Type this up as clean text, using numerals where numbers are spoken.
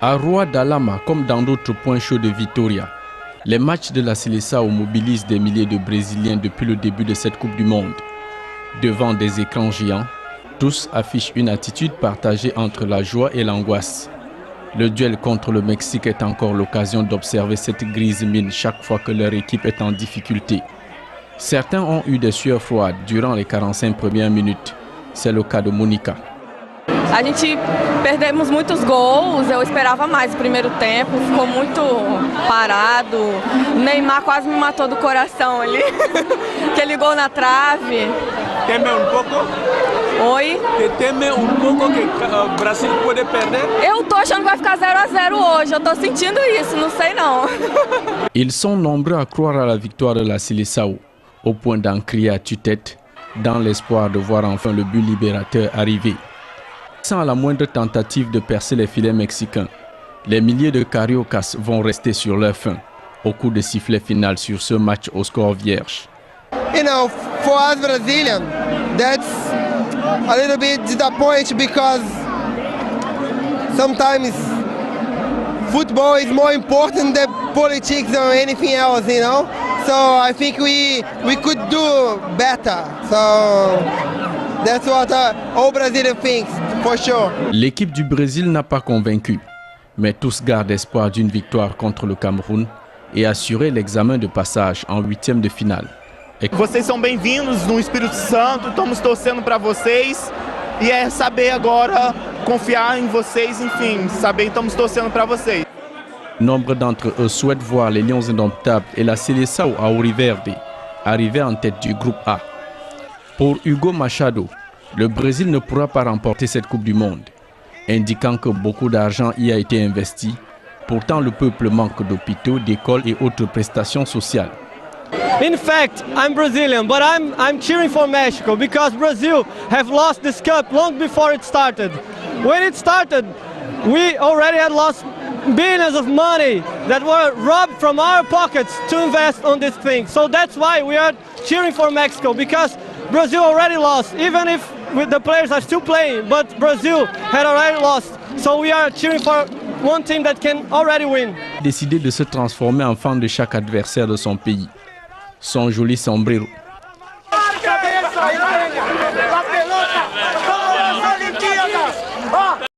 À Rua d'Alama, comme dans d'autres points chauds de Vitória, les matchs de la Seleção mobilisent des milliers de Brésiliens depuis le début de cette Coupe du Monde. Devant des écrans géants, tous affichent une attitude partagée entre la joie et l'angoisse. Le duel contre le Mexique est encore l'occasion d'observer cette grise mine chaque fois que leur équipe est en difficulté. Certains ont eu des sueurs froides durant les 45 premières minutes. C'est le cas de Monica. A gente perdemos muitos gols, eu esperava mais no primeiro tempo, ficou muito parado. O Neymar quase me matou do coração ali, aquele gol na trave. Teme pouco? Oi? Teme pouco que o Brasil pode perder? Eu tô achando que vai ficar 0 a 0 hoje, eu tô sentindo isso, não sei não. Ils sont nombreux à croire à la victoire de la Seleção, au point d'en crier à tue-tête, dans l'espoir de voir enfin le but libérateur arriver. Sans la moindre tentative de percer les filets mexicains, les milliers de cariocas vont rester sur leur faim au coup de sifflet final sur ce match au score vierge. You know, for us Brazilians, that's a little bit disappointing because sometimes football is more important than politics or anything else, you know. So I think we could do better. So that's what all Brazilians think, for sure. L'équipe du Brésil n'a pas convaincu, mais tous gardent espoir d'une victoire contre le Cameroun et assurer l'examen de passage en huitième de finale. Vocês são bem-vindos no Espírito Santo, estamos torcendo para vocês e é saber agora confiar em vocês, enfim, saber estamos torcendo para vocês. Nombre d'entre eux souhaitent voir les Lions indomptables et la Seleção à Ouro Verde arriver en tête du groupe A. Pour Hugo Machado, le Brésil ne pourra pas remporter cette Coupe du Monde, indiquant que beaucoup d'argent y a été investi. Pourtant, le peuple manque d'hôpitaux, d'écoles et autres prestations sociales. In fact, I'm Brazilian, but I'm cheering for Mexico because Brazil have lost this cup long before it started. When it started, we already had lost billions of money that were robbed from our pockets to invest on this thing. So that's why we are cheering for Mexico, because Brazil already lost, even if the players are still playing, but Brazil had already lost. So we are cheering for one team that can already win. Décider de se transformer en fan de chaque adversaire de son pays. Son joli sombrero.